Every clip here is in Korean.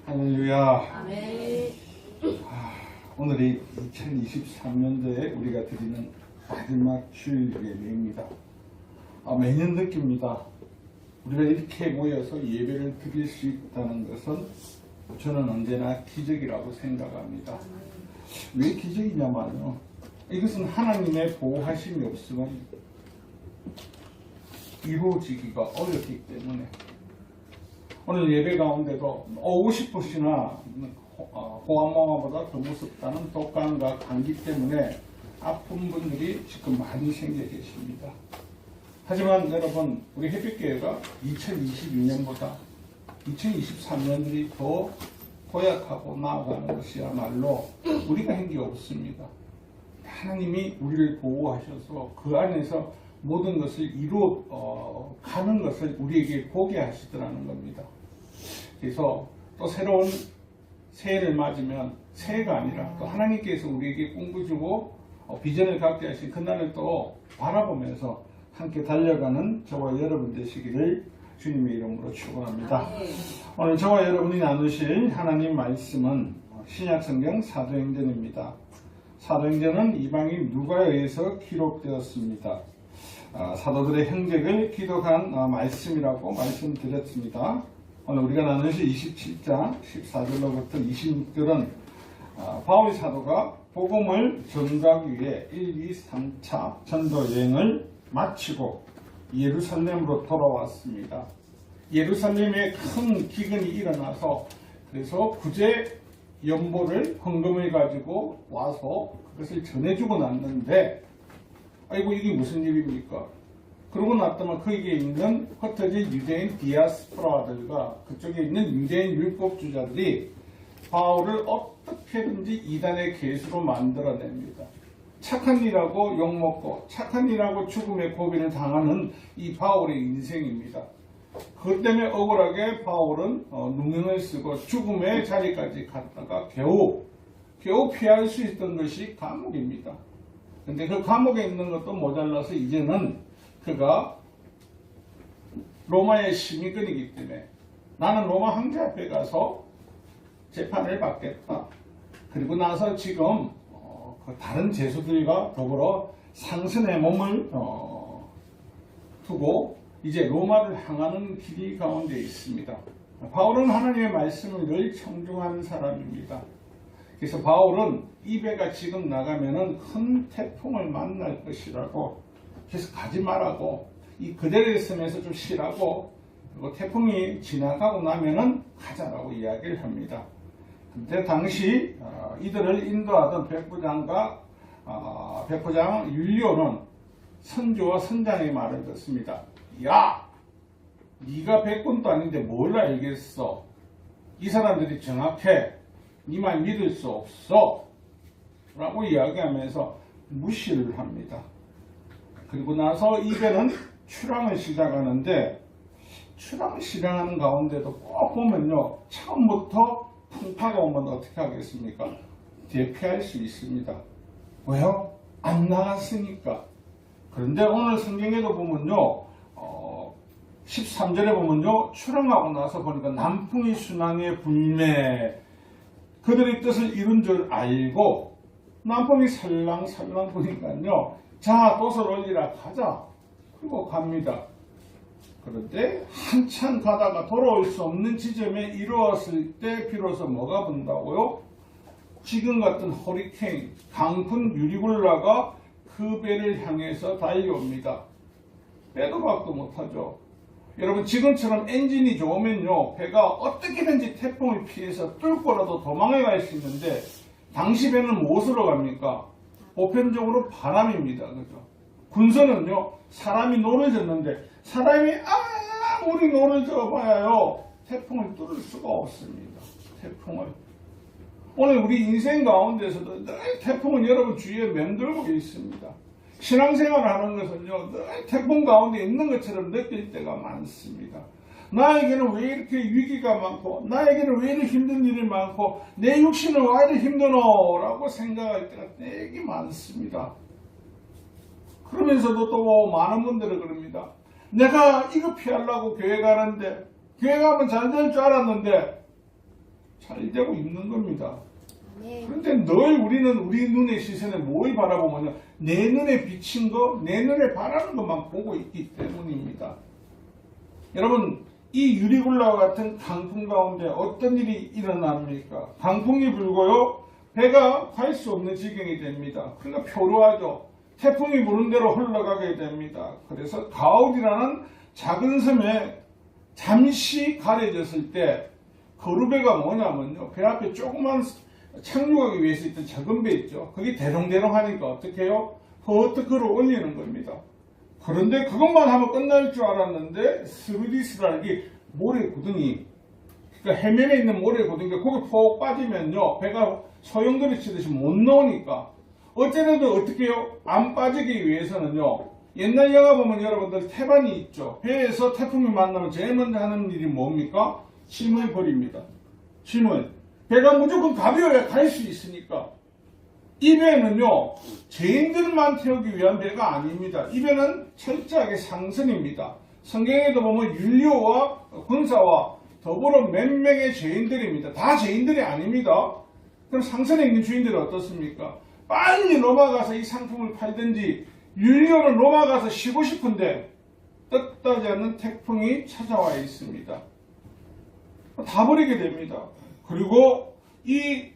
할렐루야. 아멘. 오늘이 2023년도에 우리가 드리는 마지막 주일 예배입니다. 매년 느낍니다. 우리가 이렇게 모여서 예배를 드릴 수 있다는 것은 저는 언제나 기적이라고 생각합니다. 왜 기적이냐면요, 이것은 하나님의 보호하심이 없으면 이루어지기가 어렵기 때문에. 오늘 예배 가운데도 오고 싶으시나 호암마마보다 더 무섭다는 독감과 감기 때문에 아픈 분들이 지금 많이 생겨 계십니다. 하지만 여러분, 우리 햇빛교회가 2022년보다 2023년들이 더 고약하고 나아가는 것이야말로 우리가 한 게 없습니다. 하나님이 우리를 보호하셔서 그 안에서 모든 것을 이루어 가는 것을 우리에게 보게 하시더라는 겁니다. 그래서 또 새로운 새해를 맞으면 새해가 아니라 또 하나님께서 우리에게 꿈을 주고 비전을 갖게 하신 그날을 또 바라보면서 함께 달려가는 저와 여러분 되시기를 주님의 이름으로 축원합니다. 오늘 저와 여러분이 나누실 하나님 말씀은 신약성경 사도행전입니다. 사도행전은 이방인 누가에 의해서 기록되었습니다. 사도들의 행적을 기록한 말씀이라고 말씀드렸습니다. 오늘 우리가 나누실 27장 14절로부터 26절은 바울 사도가 복음을 전가하기 위해 1, 2, 3차 전도 여행을 마치고 예루살렘으로 돌아왔습니다. 예루살렘에 큰 기근이 일어나서 그래서 구제 연보를 헌금을 가지고 와서 그것을 전해주고 났는데, 아이고 이게 무슨 일입니까? 그러고 났더니 거기에 있는 흩어진 유대인 디아스포라들과 그쪽에 있는 유대인 율법주자들이 바울을 어떻게든지 이단의 계수로 만들어냅니다. 착한 일하고 욕먹고 착한 일하고 죽음의 고비를 당하는 이 바울의 인생입니다. 그것 때문에 억울하게 바울은 누명을 쓰고 죽음의 자리까지 갔다가 겨우 피할 수 있던 것이 감옥입니다. 근데 그 감옥에 있는 것도 모자라서 이제는 그가 로마의 시민권이기 때문에 나는 로마 황제 앞에 가서 재판을 받겠다. 그리고 나서 지금 다른 죄수들과 더불어 상선의 몸을 두고 이제 로마를 향하는 길이 가운데 있습니다. 바울은 하나님의 말씀을 늘 청중하는 사람입니다. 그래서 바울은 이 배가 지금 나가면은 큰 태풍을 만날 것이라고, 그래서 가지 말라고, 이 그대로 있으면서 좀 쉬라고, 그리고 태풍이 지나가고 나면은 가자라고 이야기를 합니다. 근데 당시 이들을 인도하던 백부장 율리오는 선조와 선장의 말을 듣습니다. 야! 네가 백군도 아닌데 뭘 알겠어? 이 사람들이 정확해. 네 말 믿을 수 없어. 라고 이야기하면서 무시를 합니다. 그리고 나서 이배는 출항을 시작하는데, 출항을 시작하는 가운데도 꼭 보면요, 처음부터 풍파가 오면 어떻게 하겠습니까? 대피할 수 있습니다. 왜요? 안 나갔으니까. 그런데 오늘 성경에도 보면요, 13절에 보면요, 출항하고 나서 보니까 남풍이 순항에 불매, 그들의 뜻을 이룬 줄 알고 남풍이 살랑살랑 부니까요, 자, 돛을 올리라, 가자. 그리고 갑니다. 그런데 한참 가다가 돌아올 수 없는 지점에 이르렀을 때 비로소 뭐가 분다고요? 지금 같은 허리케인, 강풍 유리굴라가 그 배를 향해서 달려옵니다. 빼도 박도 못하죠. 여러분, 지금처럼 엔진이 좋으면요, 배가 어떻게든지 태풍을 피해서 뚫고라도 도망을 갈 수 있는데, 당시 배는 무엇으로 갑니까? 보편적으로 바람입니다. 그죠? 군선은요, 사람이 노를 젓는데, 사람이 아무리 노를 져봐야요, 태풍을 뚫을 수가 없습니다. 태풍을. 오늘 우리 인생 가운데서도 늘 태풍은 여러분 주위에 맴돌고 있습니다. 신앙생활을 하는 것은요, 늘 태풍 가운데 있는 것처럼 느낄 때가 많습니다. 나에게는 왜 이렇게 위기가 많고, 나에게는 왜 이렇게 힘든 일이 많고, 내 육신은 왜 이렇게 힘드노? 라고 생각할 때가 되게 많습니다. 그러면서도 또 많은 분들은 그럽니다. 내가 이거 피하려고 교회 가는데, 교회 가면 잘 될 줄 알았는데, 잘 되고 있는 겁니다. 네. 그런데 늘 우리는 우리 눈의 시선에 뭘 바라보면요, 내 눈에 비친 거, 내 눈에 바라는 것만 보고 있기 때문입니다. 여러분, 이 유리굴라와 같은 강풍 가운데 어떤 일이 일어납니까? 강풍이 불고요, 배가 갈 수 없는 지경이 됩니다. 그러니까 표류하죠. 태풍이 부는 대로 흘러가게 됩니다. 그래서 가을이라는 작은 섬에 잠시 가려졌을 때 거루배가 뭐냐면요, 배 앞에 조그만 착륙하기 위해서 있던 작은 배 있죠. 그게 대롱대롱 하니까 어떻게 해요? 버뜩 걸어 올리는 겁니다. 그런데 그것만 하면 끝날 줄 알았는데 스루디스라는 게 모래구덩이, 그러니까 해면에 있는 모래구덩이, 거기 푹 빠지면요, 배가 소용돌이 치듯이 못 나오니까 어쨌든 어떻게 해요? 안 빠지기 위해서는요, 옛날 영화 보면 여러분들 태반이 있죠. 배에서 태풍이 만나면 제일 먼저 하는 일이 뭡니까? 짐을 버립니다. 짐을. 배가 무조건 가벼워야 갈 수 있으니까. 이 배는요, 죄인들만 태우기 위한 배가 아닙니다. 이 배는 철저하게 상선입니다. 성경에도 보면 율리오와 군사와 더불어 몇 명의 죄인들입니다. 다 죄인들이 아닙니다. 그럼 상선에 있는 주인들은 어떻습니까? 빨리 로마 가서 이 상품을 팔든지, 율리오는 로마 가서 쉬고 싶은데 뜻하지 않는 태풍이 찾아와 있습니다. 다 버리게 됩니다. 그리고 이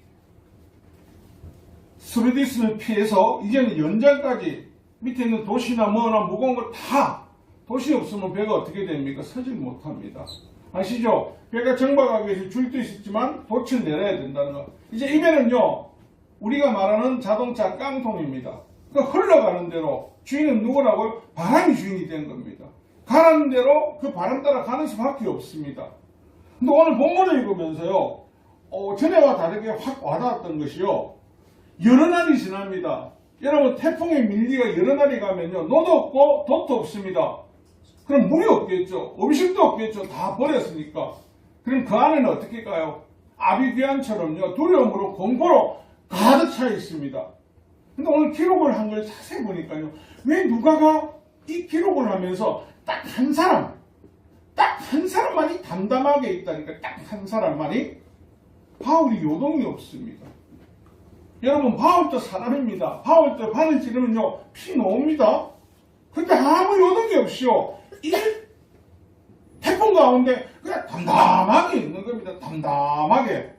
스루디스를 피해서 이제는 연장까지 밑에 있는 도시나 뭐나 무거운 걸 다, 도시 없으면 배가 어떻게 됩니까? 서질 못합니다. 아시죠? 배가 정박하기 위해서 줄도 있었지만 돛을 내려야 된다는 거. 이제 이 배는요, 우리가 말하는 자동차 깡통입니다. 그 흘러가는 대로 주인은 누구라고요? 바람이 주인이 된 겁니다. 가는 대로 그 바람 따라 가는 수밖에 없습니다. 근데 오늘 본문을 읽으면서요, 전에와 다르게 확 와닿았던 것이요, 여러 날이 지납니다. 여러분, 태풍의 밀리가 여러 날이 가면요, 노도 없고 돛도 없습니다. 그럼 물이 없겠죠. 음식도 없겠죠. 다 버렸으니까. 그럼 그 안에는 어떻게 가요? 아비규환처럼요, 두려움으로 공포로 가득 차 있습니다. 근데 오늘 기록을 한 걸 자세히 보니까요, 왜 누가가 이 기록을 하면서 딱 한 사람만이 담담하게 있다니까. 딱 한 사람만이. 바울이 요동이 없습니다. 여러분, 바울도 사람입니다. 바울도 바늘 찌르면요, 피 나옵니다. 근데 아무 요동이 없이요, 이 태풍 가운데 그냥 담담하게 있는 겁니다. 담담하게.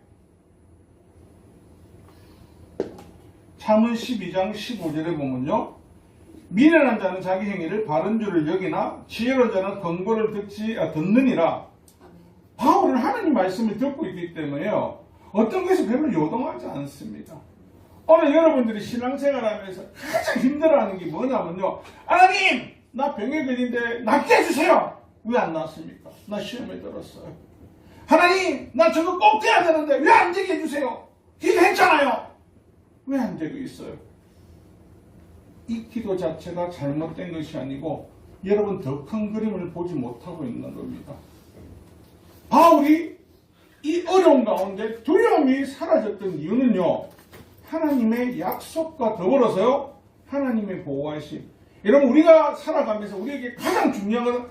잠언 12장 15절에 보면요, 미련한 자는 자기 행위를 바른 줄을 여기나 지혜로운 자는 권고를 듣느니라. 바울은 하나님 말씀을 듣고 있기 때문에요, 어떤 것이 별로 요동하지 않습니다. 오늘 여러분들이 신앙생활하면서 가장 힘들어하는 게 뭐냐면요, 하나님, 나 병에 걸린데 낫게 해주세요. 왜 안 낫습니까? 나 시험에 들었어요. 하나님, 나 저거 꼭 돼야 되는데 왜 안 되게 해주세요? 기도했잖아요. 왜 안 되고 있어요? 이 기도 자체가 잘못된 것이 아니고 여러분 더 큰 그림을 보지 못하고 있는 겁니다. 바울이 이 어려운 가운데 두려움이 사라졌던 이유는요, 하나님의 약속과 더불어서요, 하나님의 보호하심. 여러분, 우리가 살아가면서 우리에게 가장 중요한 건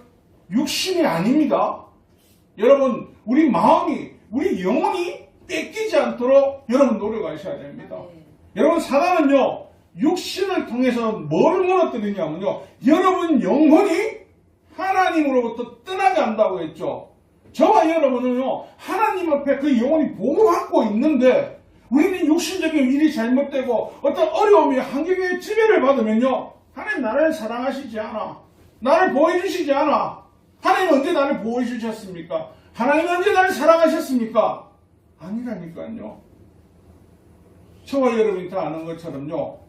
육신이 아닙니다. 여러분, 우리 마음이, 우리 영혼이 뺏기지 않도록 여러분 노력하셔야 됩니다. 여러분, 사단은요, 육신을 통해서 뭘 무너뜨리냐면요, 여러분 영혼이 하나님으로부터 떠나간다고 했죠. 저와 여러분은요, 하나님 앞에 그 영혼이 보호받고 있는데 우리는 육신적인 일이 잘못되고 어떤 어려움이 환경의 지배를 받으면요, 하나님 나를 사랑하시지 않아, 나를 보호해주시지 않아. 하나님 언제 나를 보호해주셨습니까? 하나님 언제 나를 사랑하셨습니까? 아니라니까요. 저와 여러분이 다 아는 것처럼요,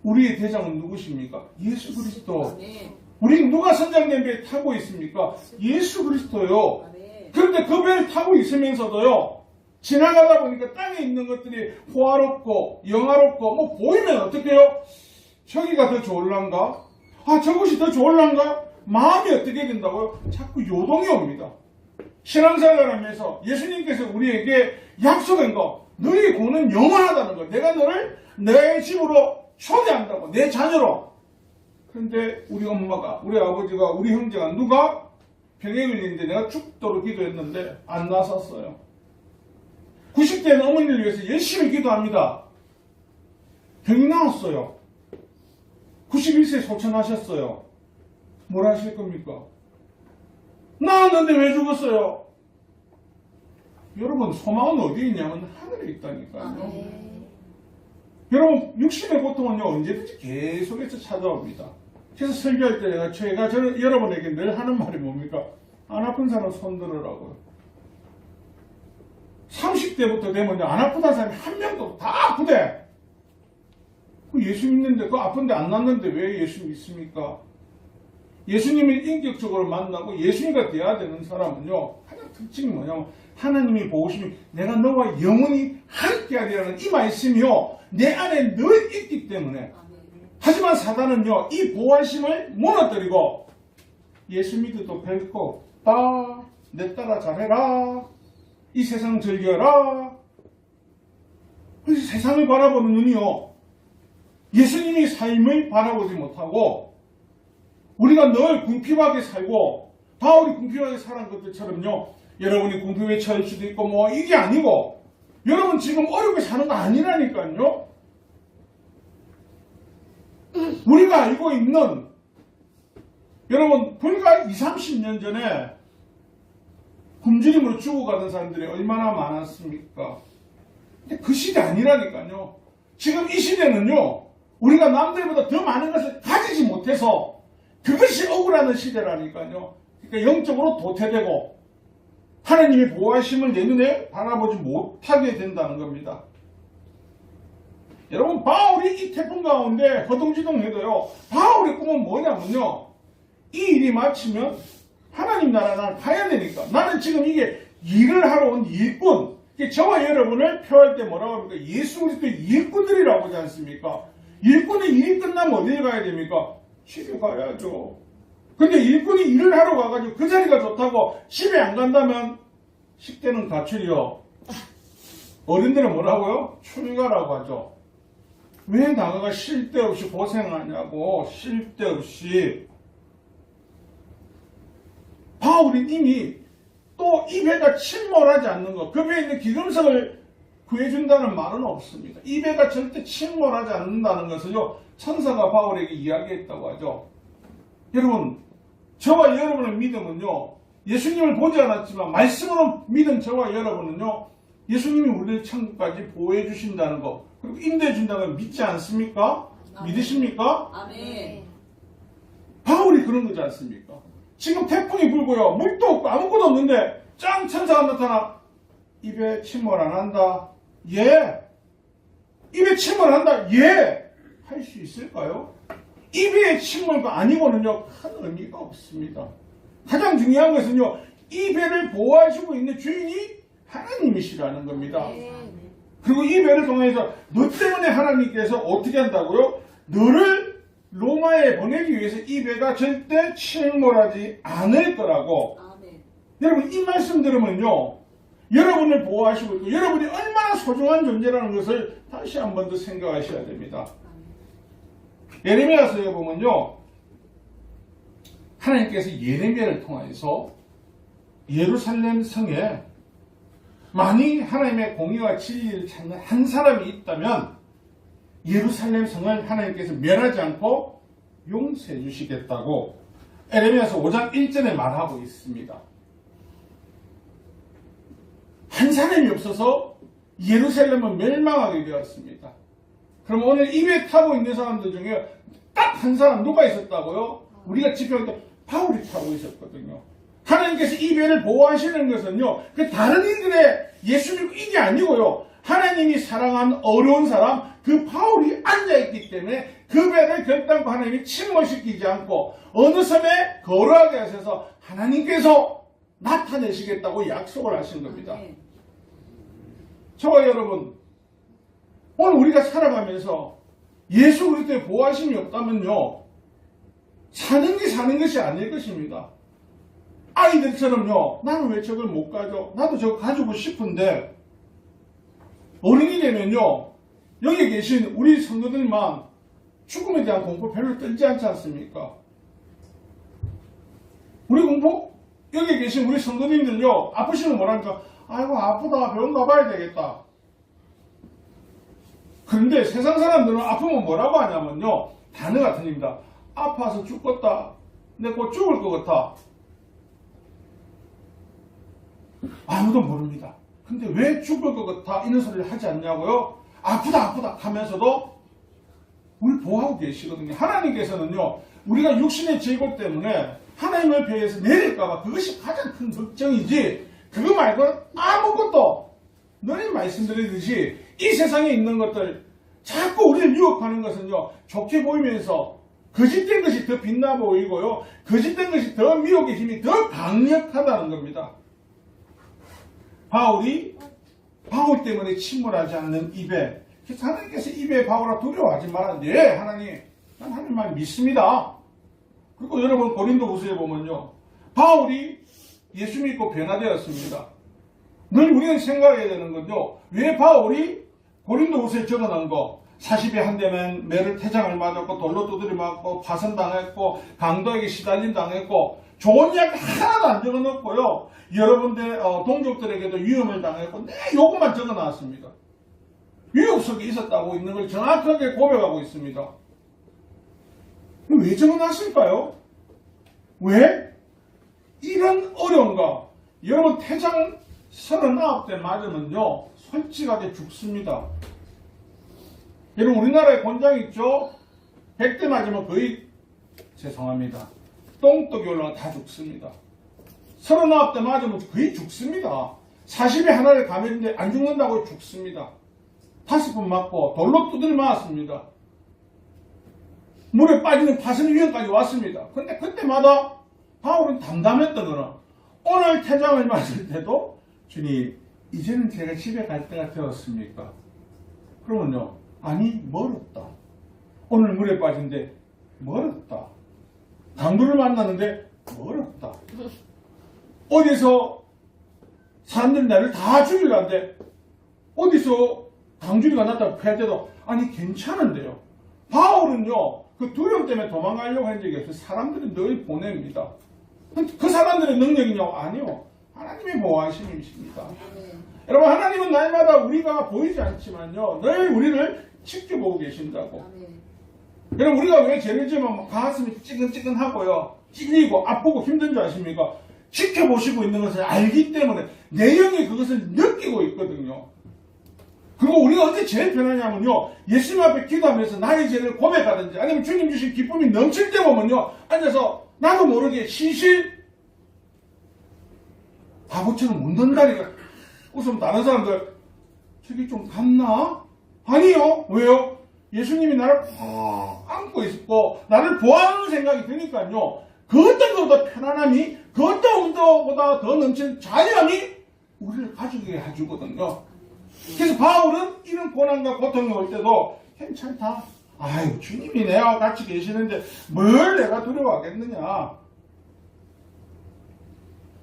우리의 대장은 누구십니까? 예수 그리스도. 우리 누가 선장된 배에 타고 있습니까? 예수 그리스도요. 그런데 그 배를 타고 있으면서도요, 지나가다 보니까 땅에 있는 것들이 호화롭고 영화롭고 뭐 보이면 어떻게 해요? 저기가 더 좋을란가? 아, 저것이 더 좋을란가? 마음이 어떻게 된다고요? 자꾸 요동이 옵니다. 신앙생활을 하면서 예수님께서 우리에게 약속한 거, 너희 구원은 영원하다는 거, 내가 너를 내 집으로 초대한다고, 내 자녀로. 그런데 우리 엄마가, 우리 아버지가, 우리 형제가 누가 병에 걸리는데 내가 죽도록 기도했는데 안 나섰어요. 90대는 어머니를 위해서 열심히 기도합니다. 병이 나왔어요. 91세 소천하셨어요. 뭘 하실 겁니까? 나왔는데 왜 죽었어요? 여러분, 소망은 어디에 있냐면 하늘에 있다니까요. 여러분, 육신의 고통은요, 언제든지 계속해서 찾아옵니다. 그래서 설교할 때 제가 여러분에게 늘 하는 말이 뭡니까? 안 아픈 사람 손 들으라고요. 30대부터 되면요, 안 아프다는 사람이 한 명도 다 아프대. 예수 믿는데, 그 아픈데 안 낫는데 왜 예수 믿습니까? 예수님을 인격적으로 만나고 예수님과 돼야 되는 사람은요, 가장 특징이 뭐냐면, 하나님이 보시면 내가 너와 영원히 함께 하리라는 이 말씀이요, 내 안에 늘 있기 때문에. 하지만 사단은요, 이 보호하심을 무너뜨리고, 예수 믿어도 별거 없다, 내 따라 잘해라, 이 세상 즐겨라. 그래서 세상을 바라보는 눈이요, 예수님이 삶을 바라보지 못하고, 우리가 늘 궁핍하게 살고, 바울이 궁핍하게 살은 것들처럼요, 여러분이 궁핍에 처할 수도 있고, 뭐, 이게 아니고, 여러분 지금 어렵게 사는 거 아니라니까요? 우리가 알고 있는, 여러분, 불과 20, 30년 전에 굶주림으로 죽어가는 사람들이 얼마나 많았습니까? 근데 그 시대 아니라니까요. 지금 이 시대는요, 우리가 남들보다 더 많은 것을 가지지 못해서 그것이 억울하는 시대라니까요. 그러니까 영적으로 도태되고 하나님의 보호하심을 내 눈에 바라보지 못하게 된다는 겁니다. 여러분, 바울이 이 태풍 가운데 허둥지둥해도요, 바울의 꿈은 뭐냐면요, 이 일이 마치면 하나님 나라 나는 가야 되니까, 나는 지금 이게 일을 하러 온 일꾼, 저와 여러분을 표할 때 뭐라고 합니까? 예수 그리스도의 일꾼들이라고 하지 않습니까? 일꾼의 일이 끝나면 어디에 가야 됩니까? 집에 가야죠. 근데 일꾼이 일을 하러 가가지고 그 자리가 좋다고 집에 안 간다면 10대는 가출이요. 어른들은 뭐라고요? 출가라고 하죠. 왜 나가가 쉴 데 없이 고생하냐고. 쉴 데 없이. 바울이 이미 또 이 배가 침몰하지 않는 것, 그 배에 있는 기금석을 구해준다는 말은 없습니다. 이 배가 절대 침몰하지 않는다는 것을요, 천사가 바울에게 이야기했다고 하죠. 여러분, 저와 여러분의 믿음은요, 예수님을 보지 않았지만 말씀으로 믿은 저와 여러분은요, 예수님이 우리를 천국까지 보호해 주신다는 거, 그리고 인도해 준다는 걸 믿지 않습니까? 아멘. 믿으십니까? 아멘. 바울이 그런 거지 않습니까? 지금 태풍이 불고요, 물도 없고 아무것도 없는데 짱 천사가 나타나. 입에 침몰 안 한다. 예. 입에 침몰 한다. 예. 할 수 있을까요? 입에 침몰가 아니고는요, 큰 의미가 없습니다. 가장 중요한 것은요, 이 배를 보호하시고 있는 주인이 하나님이시라는 겁니다. 그리고 이 배를 통해서 너 때문에 하나님께서 어떻게 한다고요? 너를 로마에 보내기 위해서 이 배가 절대 침몰하지 않을 거라고. 아멘. 여러분, 이 말씀 들으면요, 여러분을 보호하시고 있고 여러분이 얼마나 소중한 존재라는 것을 다시 한 번 더 생각하셔야 됩니다. 예레미야서에 보면요, 하나님께서 예레미야를 통해서 예루살렘 성에 만일 하나님의 공의와 진리를 찾는 한 사람이 있다면 예루살렘 성을 하나님께서 멸하지 않고 용서해 주시겠다고 예레미야서 5장 1절에 말하고 있습니다. 한 사람이 없어서 예루살렘은 멸망하게 되었습니다. 그럼 오늘 입에 타고 있는 사람들 중에 딱 한 사람 누가 있었다고요? 우리가 지켜볼 때 바울이 타고 있었거든요. 하나님께서 이 배를 보호하시는 것은요, 그 다른 이들의 예수 믿고 이게 아니고요, 하나님이 사랑한 어려운 사람, 그 바울이 앉아있기 때문에 그 배를 결단코 하나님이 침몰시키지 않고 어느 섬에 거룩하게 하셔서 하나님께서 나타내시겠다고 약속을 하신 겁니다. 저와 여러분, 오늘 우리가 살아가면서 예수 그리스도의 보호하심이 없다면요, 사는 게 사는 것이 아닐 것입니다. 아이들처럼요, 나는 왜 저걸 못 가져? 나도 저거 가지고 싶은데, 어른이 되면요, 여기 계신 우리 성도들만 죽음에 대한 공포 별로 떨지 않지 않습니까? 우리 공포? 여기 계신 우리 성도님들요, 아프시면 뭐랍니까? 아이고 아프다 병원 가봐야 되겠다. 그런데 세상 사람들은 아프면 뭐라고 하냐면요. 단어 같은 겁니다. 아파서 죽겠다. 내 곧 죽을 것 같아. 아무도 모릅니다. 근데 왜 죽을 것 같아 이런 소리를 하지 않냐고요? 아프다 하면서도 우리 보호하고 계시거든요. 하나님께서는요. 우리가 육신의 죄고 때문에 하나님을 배에서 내릴까봐 그것이 가장 큰 걱정이지 그거 말고는 아무것도 늘 말씀드리듯이 이 세상에 있는 것들 자꾸 우리를 유혹하는 것은요. 좋게 보이면서 거짓된 것이 더 빛나 보이고요. 거짓된 것이 더 미혹의 힘이 더 강력하다는 겁니다. 바울 때문에 침몰하지 않는 입에 하나님께서 입에 바울아 두려워하지 마라. 네 하나님 난 하나님만 믿습니다. 그리고 여러분 고린도후서에 보면요. 바울이 예수 믿고 변화되었습니다. 늘 우리는 생각해야 되는 건요. 왜 바울이 고린도후서에 적어놓은 거 40에 한 대면 매를 태장을 맞았고 돌로 두드려 맞고 파선당했고 강도에게 시달림 당했고 좋은 이야기 하나도 안 적어놓고요. 여러분들 동족들에게도 위험을 당했고 요것만 적어놨습니다. 위협 속에 있었다고 있는 걸 정확하게 고백하고 있습니다. 왜 적어놨을까요? 왜? 이런 어려움과 여러분 태장 39대 맞으면요 솔직하게 죽습니다. 여러분 우리나라에 곤장 있죠? 100대 맞으면 거의 죄송합니다. 똥떡이 올라가 다 죽습니다. 39대 맞으면 거의 죽습니다. 40에 하나를 감했는데 안 죽는다고 죽습니다. 5번 맞고 돌로 두드려 맞았습니다. 물에 빠지는 파선 위험까지 왔습니다. 근데 그때마다 바울은 담담했던 거는 오늘 태장을 맞을 때도 주님 이제는 제가 집에 갈 때가 되었습니까? 그러면요 아니 멀었다. 오늘 물에 빠진데 멀었다. 강도를 만났는데 멀었다. 어디서 사람들이 나를 다 죽이려는데 어디서 강주리가 나타나고 할 때도 아니 괜찮은데요. 바울은요 그 두려움 때문에 도망가려고 한 적이 없어요. 사람들이 늘 보냅니다. 그 사람들의 능력이냐고? 아니요. 하나님의 보호하심이십니다. 여러분 하나님은 날마다 우리가 보이지 않지만요 늘 우리를 지켜보고 계신다고. 여러분 우리가 왜 죄를 지으면 가슴이 찌근찌근하고요 찔리고 아프고 힘든 줄 아십니까? 지켜보시고 있는 것을 알기 때문에 내 영이 그것을 느끼고 있거든요. 그리고 우리가 언제 제일 편하냐면요 예수님 앞에 기도하면서 나의 죄를 고백하든지 아니면 주님 주신 기쁨이 넘칠 때 보면요 앉아서 나도 모르게 실실 바보처럼 웃는다니까. 웃으면 다른 사람들 저기 좀 갔나? 아니요. 왜요? 예수님이 나를 안고 있고 나를 보호하는 생각이 드니까요 그 어떤 것보다 편안함이 그 어떤 것보다 더 넘치는 자유함이 우리를 가지게 해주거든요. 그래서 바울은 이런 고난과 고통이 올 때도 괜찮다. 아유 주님이 내와 같이 계시는데 뭘 내가 두려워하겠느냐.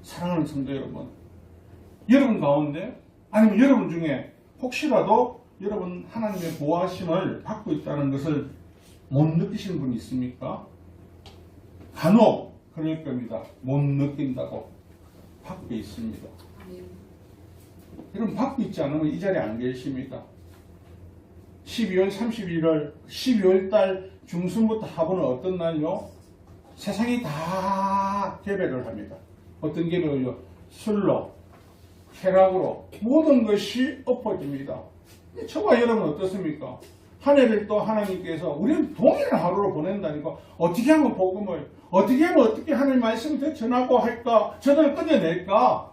사랑하는 성도 여러분, 여러분 가운데 아니면 여러분 중에 혹시라도 여러분 하나님의 보호하심을 받고 있다는 것을 못 느끼시는 분이 있습니까? 간혹 그럴 겁니다. 못 느낀다고. 받고 있습니다. 여러분 받고 있지 않으면 이 자리에 안 계십니다. 12월 31일 12월 달 중순부터 하루는 어떤 날요? 세상이 다 개별을 합니다. 어떤 개별을요? 술로, 쾌락으로 모든 것이 엎어집니다. 저와 여러분 어떻습니까? 한 해를 또 하나님께서 우리는 동일한 하루를 보낸다니까 어떻게 하면 복음을 어떻게 하면 어떻게 하나님 말씀을 더 전하고 할까? 저들을 끝내낼까?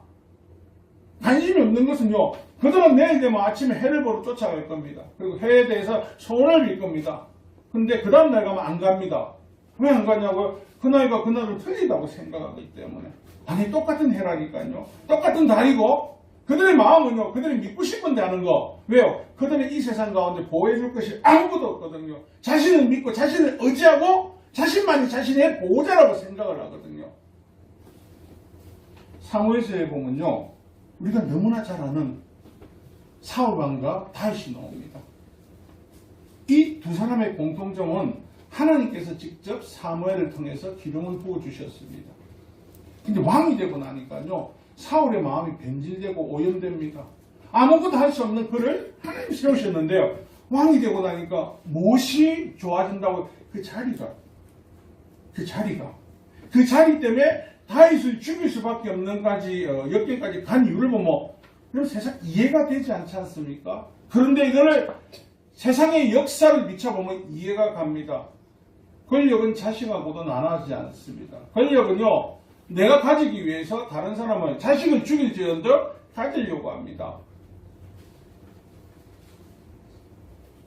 관심이 없는 것은요 그들은 내일 되면 아침에 해를 보러 쫓아갈 겁니다. 그리고 해에 대해서 소원을 빌 겁니다. 근데 그 다음 날 가면 안 갑니다. 왜 안 가냐고요? 그날과 그날은 틀리다고 생각하기 때문에. 아니 똑같은 해라니까요. 똑같은 달이고 그들의 마음은요 그들이 믿고 싶은데 하는 거. 왜요? 그들은 이 세상 가운데 보호해줄 것이 아무것도 없거든요. 자신을 믿고 자신을 의지하고 자신만이 자신의 보호자라고 생각을 하거든요. 사무엘서에 보면요 우리가 너무나 잘 아는 사울왕과 다윗이 나옵니다. 이 두 사람의 공통점은 하나님께서 직접 사무엘을 통해서 기름을 부어주셨습니다. 근데 왕이 되고 나니까요 사울의 마음이 변질되고 오염됩니다. 아무것도 할 수 없는 그를 하나님 세우셨는데요. 왕이 되고 나니까 무엇이 좋아진다고 그 자리 때문에 다윗을 죽일 수밖에 없는 역경까지 간 이유를 보면 그럼 세상 이해가 되지 않지 않습니까? 그런데 이거를 세상의 역사를 비춰보면 이해가 갑니다. 권력은 자식하고도 나눠지지 않습니다. 권력은요, 내가 가지기 위해서 다른 사람을 자식을 죽일지언정 가지려고 합니다.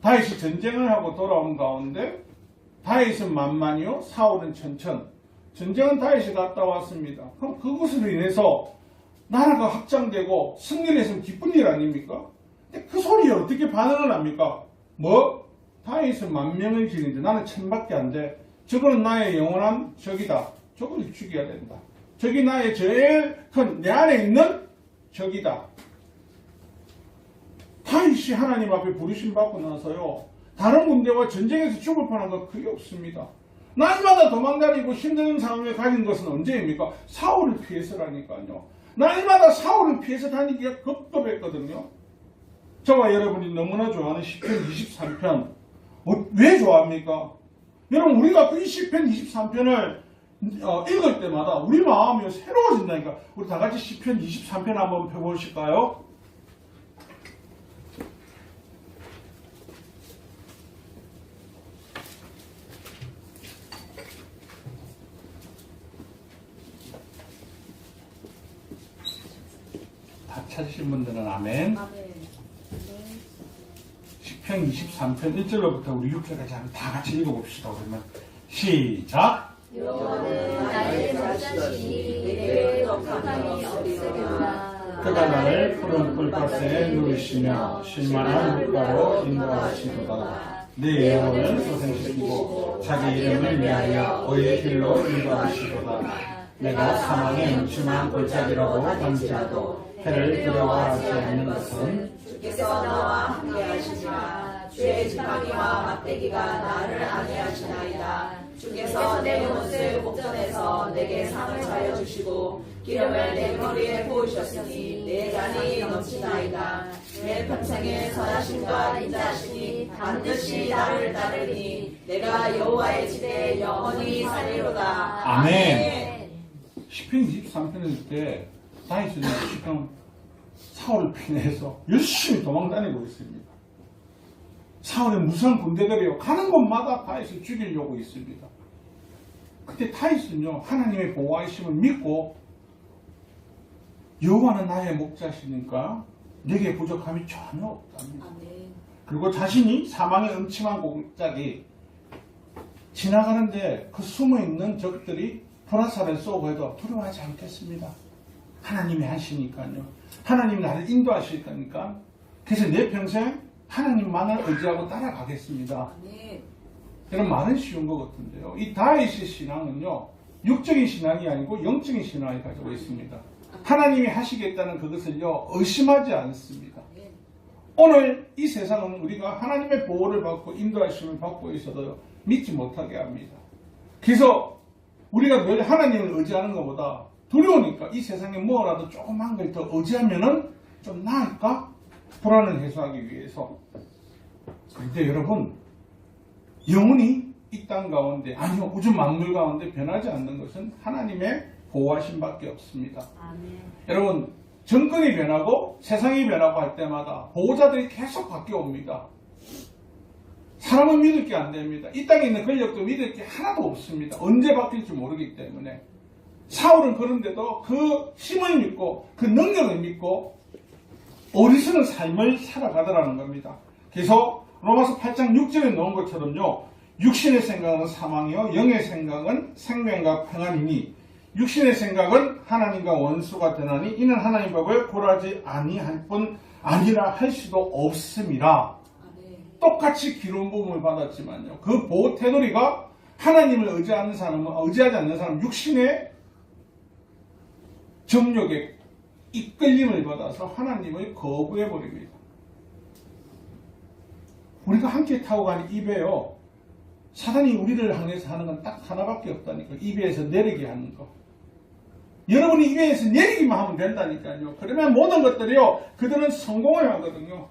다윗이 전쟁을 하고 돌아온 가운데 다윗은 만만이요, 사울은 천천. 전쟁은 다윗이 갔다 왔습니다. 그럼 그것으로 인해서 나라가 확장되고 승리를 했으면 기쁜 일 아닙니까? 근데 그 소리에 어떻게 반응을 합니까? 다윗은 10,000명을 기는데 나는 1,000밖에 안 돼. 저거는 나의 영원한 적이다. 저걸 죽여야 된다. 저기 나의 제일 큰 내 안에 있는 적이다. 다윗이 하나님 앞에 부르심 받고 나서요, 다른 군대와 전쟁에서 죽을 뻔한 건 그게 없습니다. 날마다 도망다니고 힘든 상황에 가진 것은 언제입니까? 사울을 피해서라니까요. 날마다 사울을 피해서 다니기가 급급했거든요. 저와 여러분이 너무나 좋아하는 시편 23편. 왜 좋아합니까? 여러분, 우리가 이 시편 23편을 읽을 때마다 우리 마음이 새로워진다니까. 우리 다 같이 시편 23편 한번 펴보실까요? 다 찾으신 분들은 아멘. 시편 23편 1절로부터 우리 6절까지 한번 다 같이 읽어봅시다. 그러면 시작. 여호와는 나의 자신이 내게 독함이 없으리라. 그가 나를 푸른 꿀밭에 누이시며 쉴만한 물가로 인도하시도다. 내 영혼을 소생시키고 자기 이름을 위하여 의의 길로 인도하시도다. 내가 사망의 음침한 골짜기라고 번지라도 해를 두려워하지 않는 것은 주께서 나와 함께 하시니라. 주의 지팡이와 막대기가 나를 안위하시나이다. 주께서 내 옷을 목전에서 내게 상을 차려 주시고 기름을 내 머리에 부으셨으니 내 잔이 넘치나이다. 내 평생에 선하심과 인자하시니 반드시 나를 따르니 내가 여호와의 집에 영원히 살리로다. 아멘. 시편 23편일 때 다윗은 지금 사울을 피해서 열심히 도망다니고 있습니다. 사울의 무서운 군대들이요, 가는 곳마다 다윗을 죽이려고 있습니다. 그때 다윗은요, 하나님의 보호하심을 믿고 여호와는 나의 목자시니까 내게 부족함이 전혀 없답니다. 그리고 자신이 사망의 음침한 골짜기 지나가는데 그 숨어있는 적들이 불화살을 쏘고 해도 두려워하지 않겠습니다. 하나님이 하시니까요. 하나님이 나를 인도하실 거니까. 그래서 내 평생 하나님만을 의지하고 따라가겠습니다. 이런 말은 쉬운 것 같은데요. 이 다윗의 신앙은요, 육적인 신앙이 아니고 영적인 신앙을 가지고 있습니다. 하나님이 하시겠다는 그것을요, 의심하지 않습니다. 오늘 이 세상은 우리가 하나님의 보호를 받고 인도하심을 받고 있어도 믿지 못하게 합니다. 그래서 우리가 늘 하나님을 의지하는 것보다 두려우니까 이 세상에 뭐라도 조그만 걸 더 의지하면은 좀 나을까? 불안을 해소하기 위해서. 그런데 여러분, 영원히 이 땅 가운데, 아니요, 우주 만물 가운데 변하지 않는 것은 하나님의 보호하심밖에 없습니다. 아멘. 여러분, 정권이 변하고 세상이 변하고 할 때마다 보호자들이 계속 바뀌어옵니다. 사람은 믿을 게 안 됩니다. 이 땅에 있는 권력도 믿을 게 하나도 없습니다. 언제 바뀔지 모르기 때문에. 사울은 그런데도 그 힘을 믿고 그 능력을 믿고 어리석은 삶을 살아가더라는 겁니다. 그래서 로마서 8장 6절에 나온 것처럼요, 육신의 생각은 사망이요 영의 생각은 생명과 평안이니 육신의 생각은 하나님과 원수가 되나니 이는 하나님 법을 고라지 아니할 뿐 아니라 할 수도 없습니다. 똑같이 기름 부음을 받았지만요, 그 보호 테두리가 하나님을 의지하지 않는 사람은 육신의 정욕에 이끌림을 받아서 하나님을 거부해버립니다. 우리가 함께 타고 가는 이 배요, 사단이 우리를 향해서 하는 건 딱 하나밖에 없다니까. 이 배에서 내리게 하는 거. 여러분이 입에서 내리기만 하면 된다니까요. 그러면 모든 것들이요, 그들은 성공을 하거든요.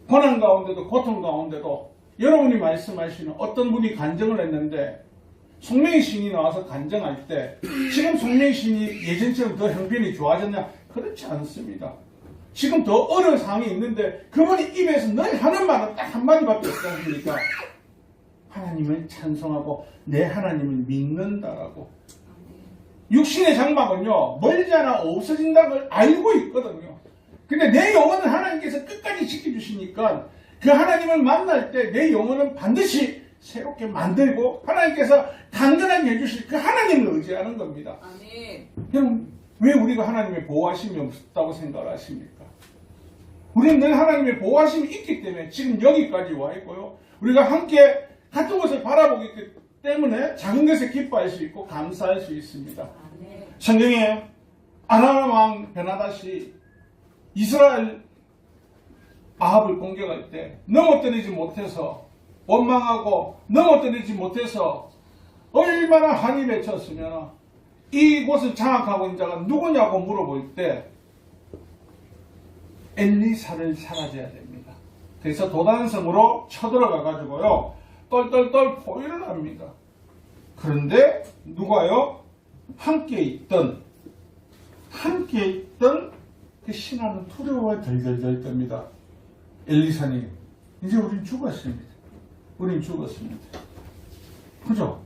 고난 가운데도 고통 가운데도 여러분이 말씀하시는 어떤 분이 간증을 했는데 송명희 신이 나와서 간증할 때 지금 송명희 신이 예전처럼 더 형편이 좋아졌냐? 그렇지 않습니다. 지금 더 어려운 상황이 있는데 그분이 입에서 늘 하는 말은 딱 한마디밖에 없지 않습니까? 하나님을 찬송하고 내 하나님을 믿는다라고. 육신의 장막은요, 멀지 않아 없어진다는 걸 알고 있거든요. 근데 내 영혼은 하나님께서 끝까지 지켜주시니까 그 하나님을 만날 때 내 영혼은 반드시 새롭게 만들고 하나님께서 단단하게 해주실 그 하나님을 의지하는 겁니다. 아멘. 그럼 왜 우리가 하나님의 보호하심이 없다고 생각을 하십니까? 우리는 늘 하나님의 보호하심이 있기 때문에 지금 여기까지 와 있고요. 우리가 함께 같은 것을 바라보기 때문에 작은 것에 기뻐할 수 있고 감사할 수 있습니다. 아멘. 성경에 아람 왕 베나다시 이스라엘 아합을 공격할 때 넘어뜨리지 못해서 원망하고 넘어뜨리지 못해서 얼마나 한이 맺혔으면 이곳을 장악하고 있는 자가 누구냐고 물어볼 때 엘리사를 사라져야 됩니다. 그래서 도단성으로 쳐들어가 가지고요 똘똘똘 포위를 합니다. 그런데 누가요? 함께 있던 그 신하는 두려워에 덜덜덜 떱니다. 엘리사님, 이제 우린 죽었습니다. 우린 죽었습니다. 그죠?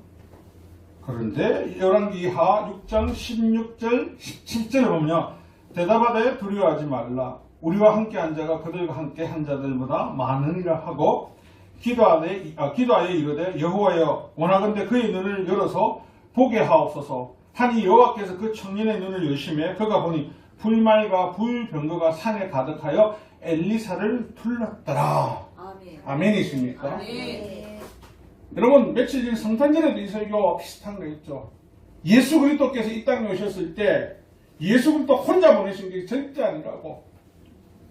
그런데 열왕기하 6장 16절 17절에 보면 대답하되 두려워하지 말라. 우리와 함께 한 자가 그들과 함께 한 자들보다 많으리라 하고 기도하여 이르되 여호와여 원하건대 그의 눈을 열어서 보게 하옵소서 하니 여호와께서 그 청년의 눈을 여심해 그가 보니 불말과 불병거가 산에 가득하여 엘리사를 둘렀더라. 아멘. 아멘이십니까? 아멘. 여러분 며칠 전 성탄절에도 이 설교 비슷한 거 있죠. 예수 그리스도께서 이 땅에 오셨을 때 예수 그리스도 혼자 보내신 게 절대 아니라고.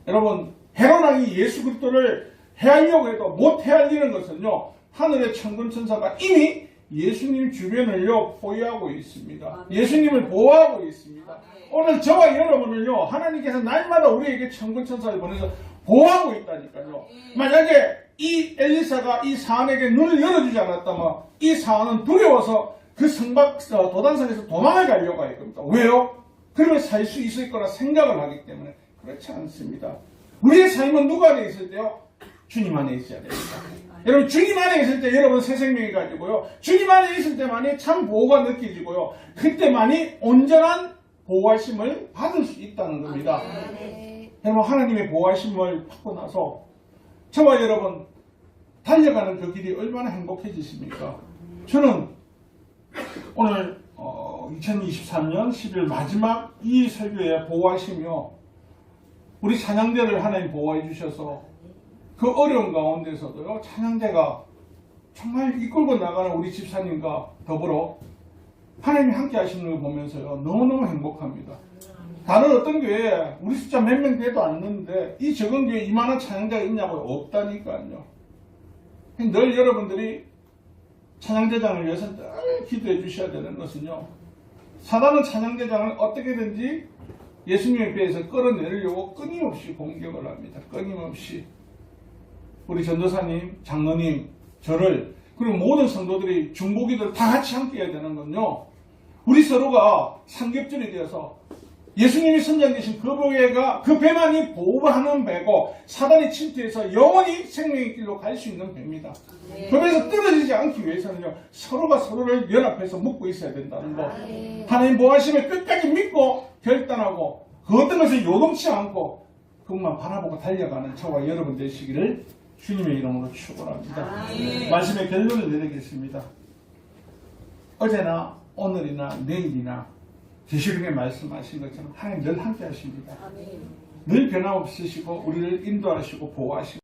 여러분 헤롯 왕이 예수 그리스도를 해하려고 해도 못 해하려는 것은요 하늘의 천군 천사가 이미 예수님 주변을요 포위하고 있습니다. 예수님을 보호하고 있습니다. 오늘 저와 여러분을요 하나님께서 날마다 우리에게 천군 천사를 보내서 보호하고 있다니까요. 만약에 이 엘리사가 이 사안에게 눈을 열어주지 않았다면 이 사안은 두려워서 그 성박 도단성에서 도망을 가려고 할 겁니다. 왜요? 그러면 살 수 있을 거라 생각을 하기 때문에. 그렇지 않습니다. 우리의 삶은 누구 안에 있을 때요? 주님 안에 있어야 됩니다. 여러분 주님 안에 있을 때 여러분 새 생명이 가지고요. 주님 안에 있을 때만이 참 보호가 느껴지고요. 그때만이 온전한 보호하심을 받을 수 있다는 겁니다. 여러분 하나님의 보호하심을 받고 나서 저와 여러분 달려가는 그 길이 얼마나 행복해지십니까? 저는 오늘 2023년 10일 마지막 이 설교에 보호하시며 우리 찬양대를 하나님 보호해 주셔서 그 어려운 가운데서도요 찬양대가 정말 이끌고 나가는 우리 집사님과 더불어 하나님이 함께 하시는 걸 보면서요 너무너무 행복합니다. 다른 어떤 교회에 우리 숫자 몇 명 돼도 않는데 이 적은 교회에 이만한 찬양대가 있냐고요? 없다니까요. 늘 여러분들이 찬양대장을 위해서 늘 기도해 주셔야 되는 것은요 사단은 찬양대장을 어떻게든지 예수님에 비해서 끌어내려고 끊임없이 공격을 합니다. 끊임없이. 우리 전도사님, 장로님, 저를 그리고 모든 성도들이 중보기도를 다 같이 함께 해야 되는 건요. 우리 서로가 삼겹줄이 되어서 예수님이 선장되신 그 교회가 그 배만이 보호하는 배고 사단이 침투해서 영원히 생명의 길로 갈 수 있는 배입니다. 그 배에서 떨어지지 않기 위해서는요. 서로가 서로를 연합해서 묶고 있어야 된다는 거. 하나님 보호하심을 끝까지 믿고 결단하고 그 어떤 것을 요동치 않고 그것만 바라보고 달려가는 저와 여러분 되시기를 주님의 이름으로 축원합니다. 말씀의 결론을 내리겠습니다. 어제나 오늘이나 내일이나 계시록에 말씀하신 것처럼 하나님 늘 함께 하십니다. 늘 변함없으시고 우리를 인도하시고 보호하시고